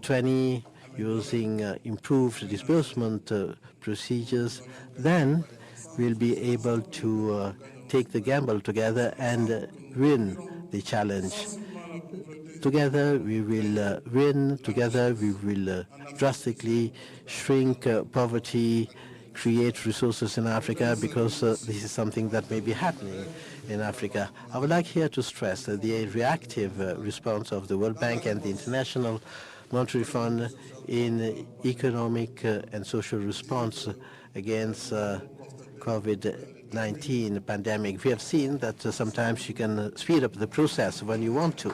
20 using improved disbursement procedures, then we'll be able to take the gamble together and win the challenge. Together we will win, together we will drastically shrink poverty, create resources in Africa, because this is something that may be happening in Africa. I would like here to stress that the reactive response of the World Bank and the International Monetary Fund in economic and social response against COVID-19 pandemic. We have seen that sometimes you can speed up the process when you want to,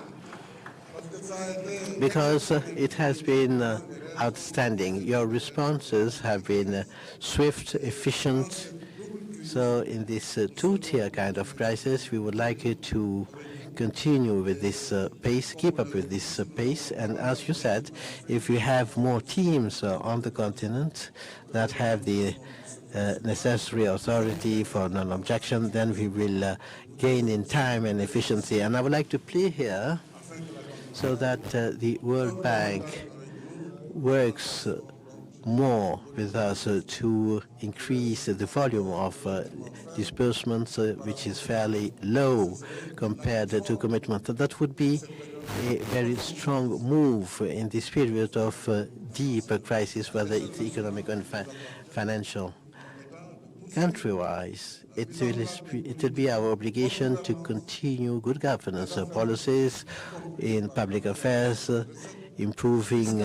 because it has been outstanding. Your responses have been swift, efficient. So in this two-tier kind of crisis, we would like you to continue with this pace, keep up with this pace. And as you said, if we have more teams on the continent that have the necessary authority for non-objection, then we will gain in time and efficiency. And I would like to plea here so that the World Bank works more with us to increase the volume of disbursements, which is fairly low compared to commitment. That would be a very strong move in this period of deep crisis, whether it's economic and financial. Country-wise, it will be our obligation to continue good governance policies in public affairs, improving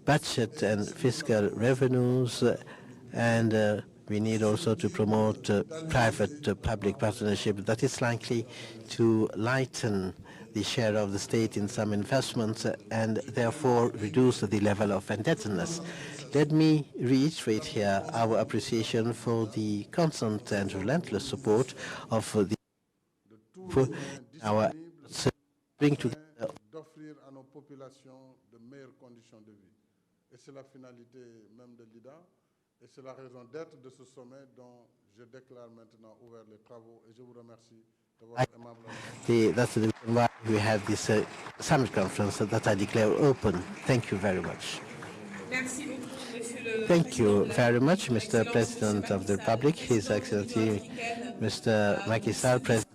budget and fiscal revenues, and We need also to promote private-public partnership that is likely to lighten the share of the state in some investments and therefore reduce the level of indebtedness. Let me reiterate here our appreciation for the constant and relentless support of our bring together d'offrir à nos populations de meilleures conditions de vie. Et c'est la finalité même de l'IDA, et c'est la raison d'être de ce sommet dont je déclare maintenant ouvert les travaux, et je vous remercie de votre aimable attention. That's the reason why we have this summit conference that I declare open. Thank you very much. Thank you very much, Mr. President of the Republic, His Excellency Mr. Macky Sall, President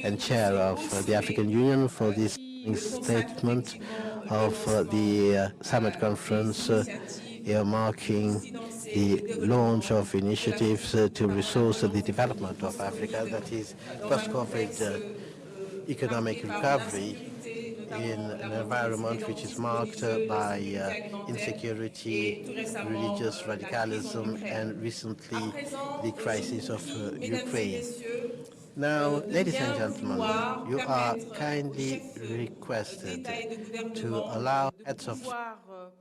and Chair of the African Union, for this statement of the summit conference earmarking the launch of initiatives to resource the development of Africa, that is post-COVID economic recovery in an environment which is marked by insecurity, religious radicalism, and recently the crisis of Ukraine. Now, ladies and gentlemen, you are kindly requested to allow heads of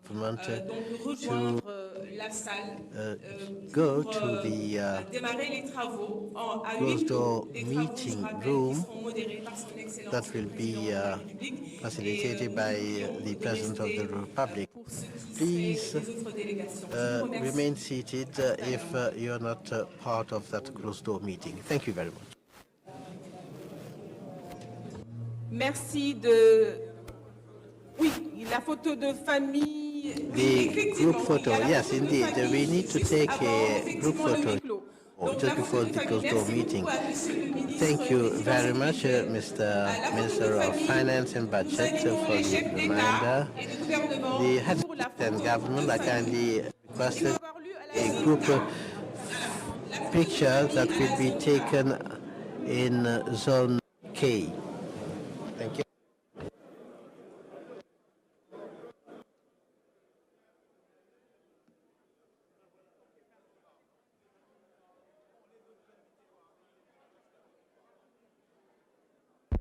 government to go to the closed-door meeting room that will be facilitated by the President of the Republic. Please remain seated if you're not part of that closed-door meeting. Thank you very much. Merci de... Oui, la photo de famille. The group photo, yes, indeed. We need to take a group photo just before the closed-door meeting. Thank you very much, Mr. Minister of Finance and Budget, for the reminder. The heads of state and government are kindly requested a group picture that will be taken in Zone K. Thank you.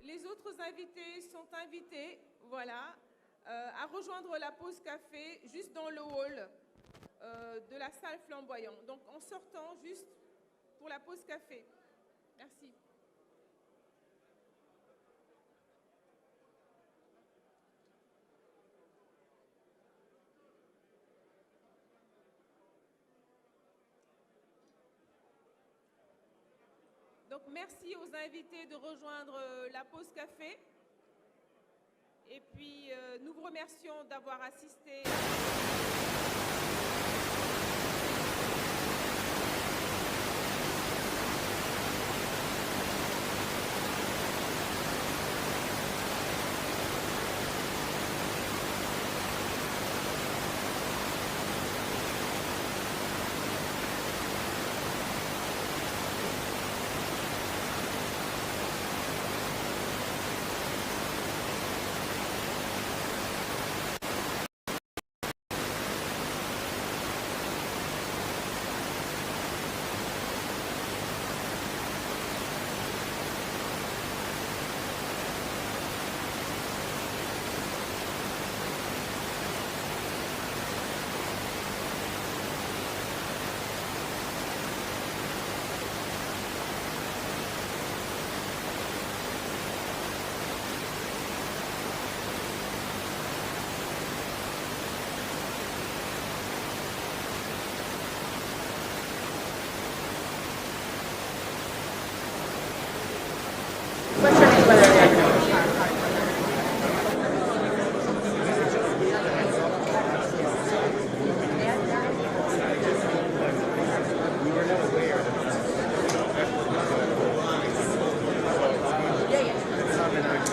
Les autres invités sont invités, voilà, à rejoindre la pause café juste dans le hall de la salle flamboyant. Donc en sortant juste pour la pause café. Merci. Donc merci aux invités de rejoindre la pause café. Et puis nous vous remercions d'avoir assisté.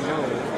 No.